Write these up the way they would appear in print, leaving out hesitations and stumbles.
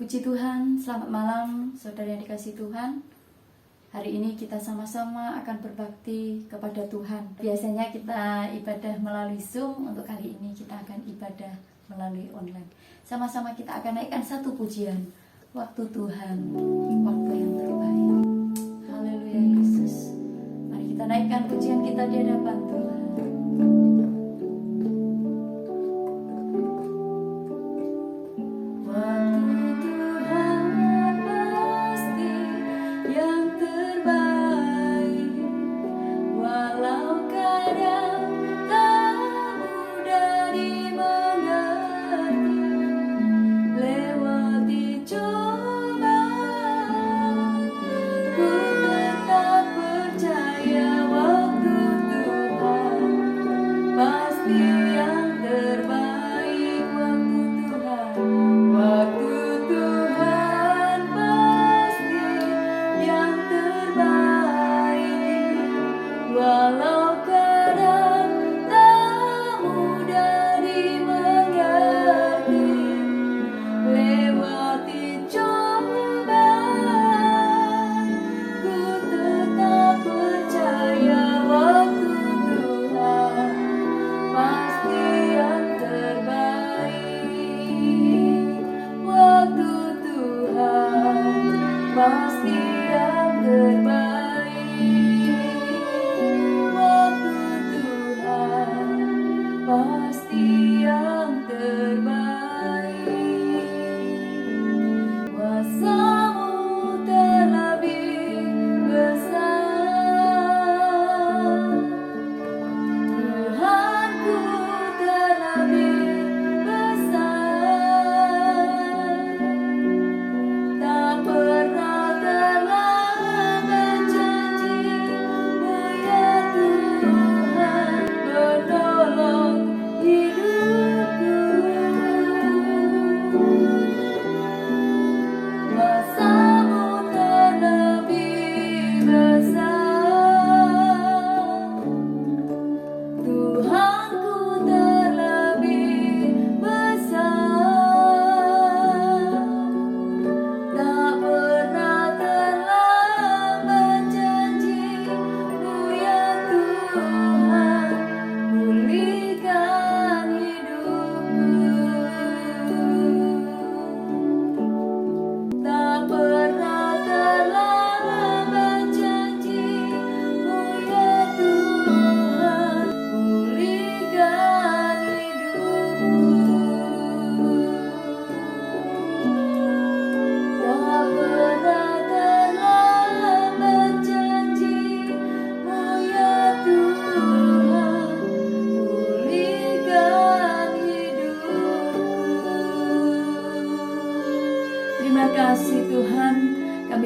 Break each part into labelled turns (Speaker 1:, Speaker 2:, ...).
Speaker 1: Puji Tuhan, selamat malam saudara yang dikasihi Tuhan. Hari ini kita sama-sama akan berbakti kepada Tuhan. Biasanya kita ibadah melalui Zoom, untuk kali ini kita akan ibadah melalui online. Sama-sama kita akan naikkan satu pujian. Waktu Tuhan, waktu yang terbaik. Haleluya Yesus. Mari kita naikkan pujian kita di hadapan Tuhan.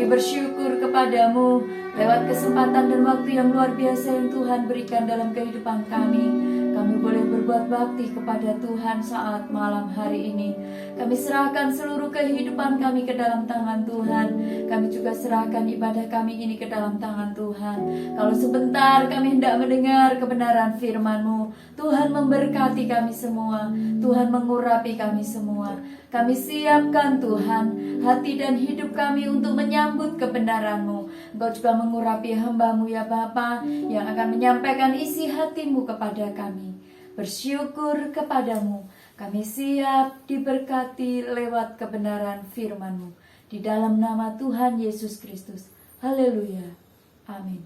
Speaker 1: Bersyukur kepadamu lewat kesempatan dan waktu yang luar biasa yang Tuhan berikan dalam kehidupan kami. Kami boleh berbuat bakti kepada Tuhan saat malam hari ini. Kami serahkan seluruh kehidupan kami ke dalam tangan Tuhan. Kami juga serahkan ibadah kami ini ke dalam tangan Tuhan. Kalau sebentar kami hendak mendengar kebenaran firman-Mu, Tuhan memberkati kami semua. Tuhan mengurapi kami semua. Kami siapkan Tuhan hati dan hidup kami untuk menyambut kebenaran-Mu. Engkau juga mengurapi hamba-Mu ya Bapa, yang akan menyampaikan isi hati-Mu kepada kami. Bersyukur kepadamu, kami siap diberkati lewat kebenaran firman-Mu. Di dalam nama Tuhan Yesus Kristus. Haleluya. Amin.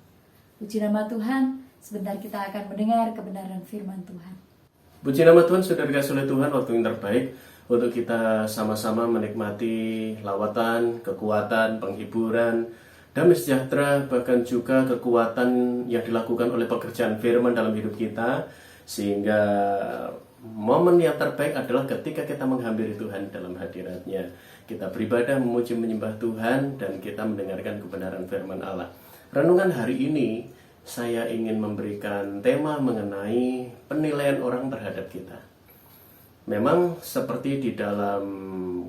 Speaker 1: Puji nama Tuhan. Sebentar kita akan mendengar kebenaran firman Tuhan.
Speaker 2: Puji nama Tuhan, saudara kasih oleh Tuhan, waktu yang terbaik untuk kita sama-sama menikmati lawatan, kekuatan, penghiburan, damai sejahtera, bahkan juga kekuatan yang dilakukan oleh pekerjaan firman dalam hidup kita. Sehingga momen yang terbaik adalah ketika kita menghampiri Tuhan dalam hadirat-Nya. Kita beribadah, memuji, menyembah Tuhan, dan kita mendengarkan kebenaran firman Allah. Renungan hari ini, saya ingin memberikan tema mengenai penilaian orang terhadap kita. Memang seperti di dalam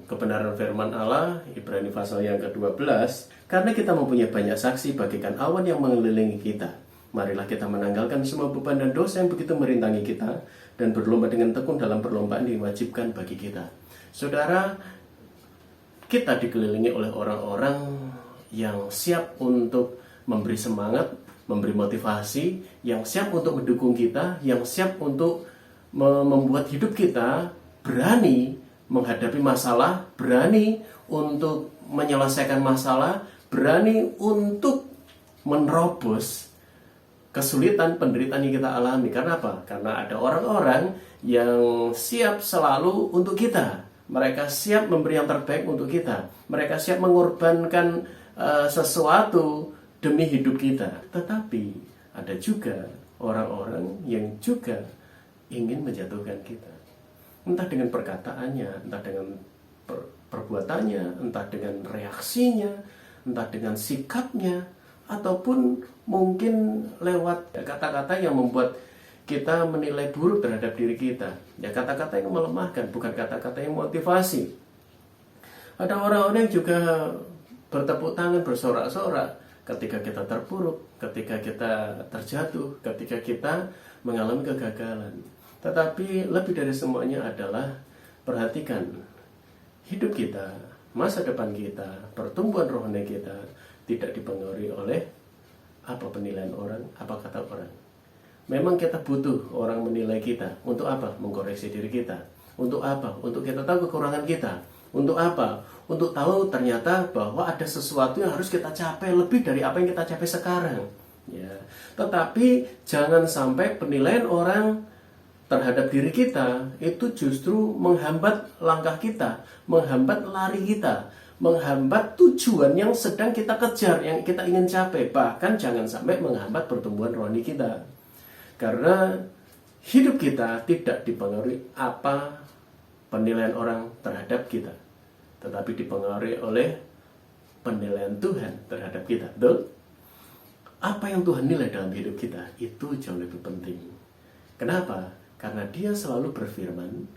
Speaker 2: kebenaran firman Allah, Ibrani pasal yang ke-12, karena kita mempunyai banyak saksi bagaikan awan yang mengelilingi kita. Marilah kita menanggalkan semua beban dan dosa yang begitu merintangi kita, dan berlomba dengan tekun dalam perlombaan yang diwajibkan bagi kita. Saudara, kita dikelilingi oleh orang-orang yang siap untuk memberi semangat, memberi motivasi, yang siap untuk mendukung kita, yang siap untuk membuat hidup kita berani menghadapi masalah, berani untuk menyelesaikan masalah, berani untuk menerobos kesulitan, penderitaan yang kita alami. Karena apa? Karena ada orang-orang yang siap selalu untuk kita. Mereka siap memberi yang terbaik untuk kita. Mereka siap mengorbankan sesuatu demi hidup kita. Tetapi ada juga orang-orang yang juga ingin menjatuhkan kita. Entah dengan perkataannya, entah dengan perbuatannya, entah dengan reaksinya, entah dengan sikapnya, ataupun mungkin lewat kata-kata yang membuat kita menilai buruk terhadap diri kita. Ya, kata-kata yang melemahkan, bukan kata-kata yang motivasi. Ada orang-orang yang juga bertepuk tangan, bersorak-sorak ketika kita terpuruk, ketika kita terjatuh, ketika kita mengalami kegagalan. Tetapi lebih dari semuanya adalah perhatikan hidup kita, masa depan kita, pertumbuhan rohani kita tidak dipengaruhi oleh apa penilaian orang, apa kata orang. Memang kita butuh orang menilai kita. Untuk apa? Mengkoreksi diri kita. Untuk apa? Untuk kita tahu kekurangan kita. Untuk apa? Untuk tahu ternyata bahwa ada sesuatu yang harus kita capai lebih dari apa yang kita capai sekarang. Ya. Tetapi jangan sampai penilaian orang terhadap diri kita itu justru menghambat langkah kita, menghambat lari kita, menghambat tujuan yang sedang kita kejar, yang kita ingin capai. Bahkan jangan sampai menghambat pertumbuhan rohani kita. Karena hidup kita tidak dipengaruhi apa penilaian orang terhadap kita, tetapi dipengaruhi oleh penilaian Tuhan terhadap kita. Betul? Apa yang Tuhan nilai dalam hidup kita itu jauh lebih penting. Kenapa? Karena Dia selalu berfirman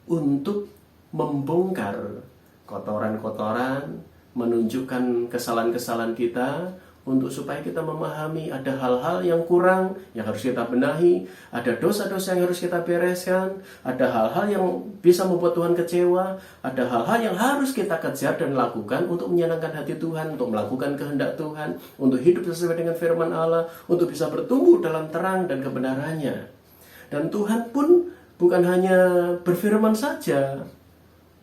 Speaker 2: untuk membongkar kotoran-kotoran, menunjukkan kesalahan-kesalahan kita, untuk supaya kita memahami ada hal-hal yang kurang yang harus kita benahi, ada dosa-dosa yang harus kita bereskan, ada hal-hal yang bisa membuat Tuhan kecewa, ada hal-hal yang harus kita kejar dan lakukan untuk menyenangkan hati Tuhan, untuk melakukan kehendak Tuhan, untuk hidup sesuai dengan firman Allah, untuk bisa bertumbuh dalam terang dan kebenarannya. Dan Tuhan pun bukan hanya berfirman saja,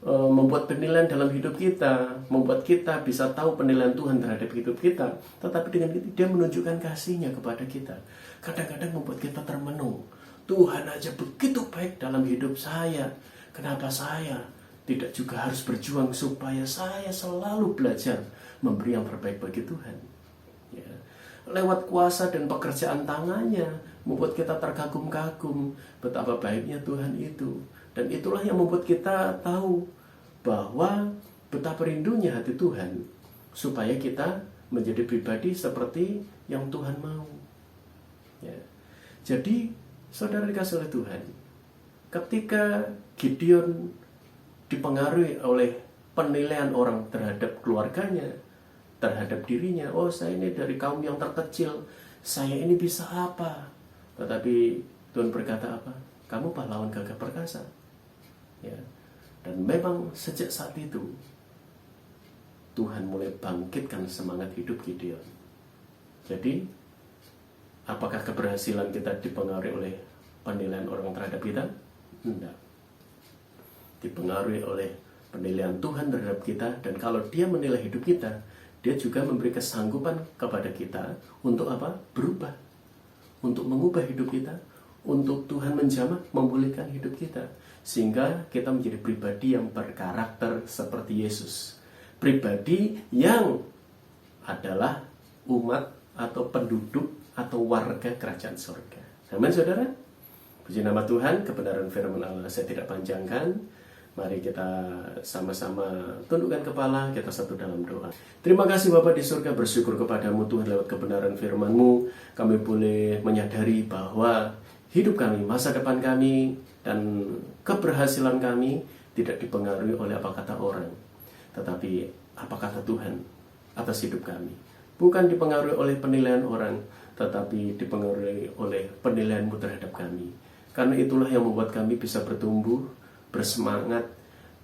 Speaker 2: membuat penilaian dalam hidup kita, membuat kita bisa tahu penilaian Tuhan terhadap hidup kita, tetapi dengan itu Dia menunjukkan kasih-Nya kepada kita. Kadang-kadang membuat kita termenung. Tuhan aja begitu baik dalam hidup saya, kenapa saya tidak juga harus berjuang supaya saya selalu belajar memberi yang terbaik bagi Tuhan? Ya. Lewat kuasa dan pekerjaan tangannya membuat kita terkagum-kagum betapa baiknya Tuhan itu. Dan itulah yang membuat kita tahu bahwa betapa rindunya hati Tuhan supaya kita menjadi pribadi seperti yang Tuhan mau. Ya. Jadi, saudara dikasih oleh Tuhan, ketika Gideon dipengaruhi oleh penilaian orang terhadap keluarganya, terhadap dirinya, oh saya ini dari kaum yang terkecil, saya ini bisa apa? Tetapi Tuhan berkata apa? Kamu pahlawan gagah perkasa. Ya. Dan memang sejak saat itu Tuhan mulai bangkitkan semangat hidup Gideon. Jadi apakah keberhasilan kita dipengaruhi oleh penilaian orang terhadap kita? Tidak. Dipengaruhi oleh penilaian Tuhan terhadap kita. Dan kalau Dia menilai hidup kita, Dia juga memberi kesanggupan kepada kita untuk apa? Berubah, untuk mengubah hidup kita, untuk Tuhan menjamah, memulihkan hidup kita, sehingga kita menjadi pribadi yang berkarakter seperti Yesus, pribadi yang adalah umat atau penduduk atau warga kerajaan surga. Amin, saudara. Puji nama Tuhan, kebenaran firman Allah saya tidak panjangkan. Mari kita sama-sama tundukkan kepala, kita satu dalam doa. Terima kasih Bapa di surga, bersyukur kepadamu Tuhan lewat kebenaran firman-Mu. Kami boleh menyadari bahwa hidup kami, masa depan kami, dan keberhasilan kami tidak dipengaruhi oleh apa kata orang, tetapi apa kata Tuhan atas hidup kami. Bukan dipengaruhi oleh penilaian orang, tetapi dipengaruhi oleh penilaian-Mu terhadap kami. Karena itulah yang membuat kami bisa bertumbuh, bersemangat,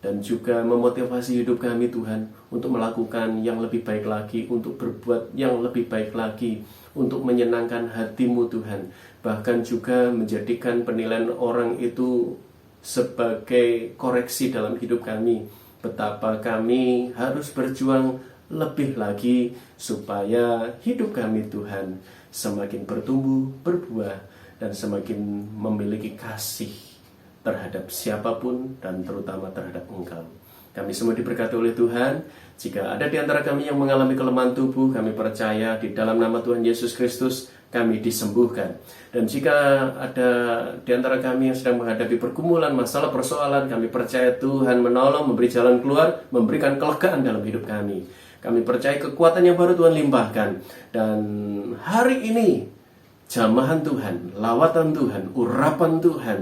Speaker 2: dan juga memotivasi hidup kami Tuhan untuk melakukan yang lebih baik lagi, untuk berbuat yang lebih baik lagi, untuk menyenangkan hati-Mu Tuhan, bahkan juga menjadikan penilaian orang itu sebagai koreksi dalam hidup kami, betapa kami harus berjuang lebih lagi supaya hidup kami Tuhan semakin bertumbuh, berbuah, dan semakin memiliki kasih terhadap siapapun dan terutama terhadap Engkau. Kami semua diberkati oleh Tuhan. Jika ada di antara kami yang mengalami kelemahan tubuh, kami percaya di dalam nama Tuhan Yesus Kristus kami disembuhkan. Dan jika ada di antara kami yang sedang menghadapi pergumulan, masalah, persoalan, kami percaya Tuhan menolong, memberi jalan keluar, memberikan kelegaan dalam hidup kami. Kami percaya kekuatan yang baru Tuhan limpahkan. Dan hari ini jamahan Tuhan, lawatan Tuhan, urapan Tuhan,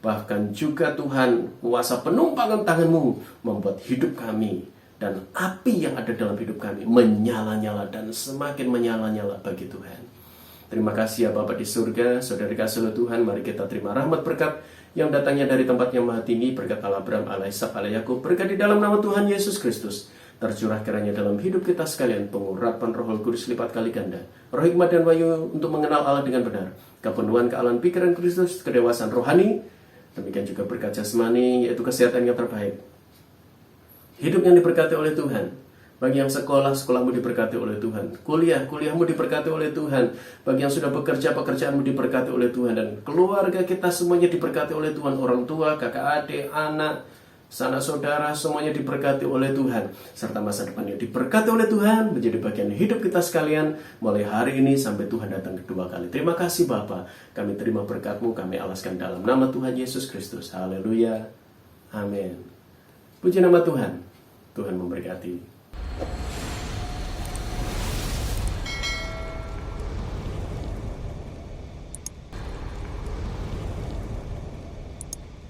Speaker 2: bahkan juga Tuhan, kuasa penumpangan tangan-Mu membuat hidup kami dan api yang ada dalam hidup kami menyala-nyala dan semakin menyala-nyala bagi Tuhan. Terima kasih ya Bapa di surga, saudara kasih oleh Tuhan, mari kita terima rahmat berkat yang datangnya dari tempat yang maha tinggi, berkat Allah Abraham, Allah Ishak, Allah Yakub, berkat di dalam nama Tuhan Yesus Kristus. Tercurah kiranya dalam hidup kita sekalian pengurapan Roh Kudus lipat kali ganda, roh hikmat dan wahyu untuk mengenal Allah dengan benar, kepenuhan kealahan pikiran Kristus, kedewasaan rohani, demikian juga berkat jasmani, yaitu kesehatan yang terbaik. Hidup yang diberkati oleh Tuhan. Bagi yang sekolah, sekolahmu diberkati oleh Tuhan. Kuliah, kuliahmu diberkati oleh Tuhan. Bagi yang sudah bekerja, pekerjaanmu diberkati oleh Tuhan. Dan keluarga kita semuanya diberkati oleh Tuhan. Orang tua, kakak adik, anak, sanak saudara, semuanya diberkati oleh Tuhan. Serta masa depannya diberkati oleh Tuhan, menjadi bagian hidup kita sekalian, mulai hari ini sampai Tuhan datang kedua kali. Terima kasih Bapa. Kami terima berkat-Mu, kami alaskan dalam nama Tuhan Yesus Kristus. Haleluya. Amin. Puji nama Tuhan. Tuhan memberkati.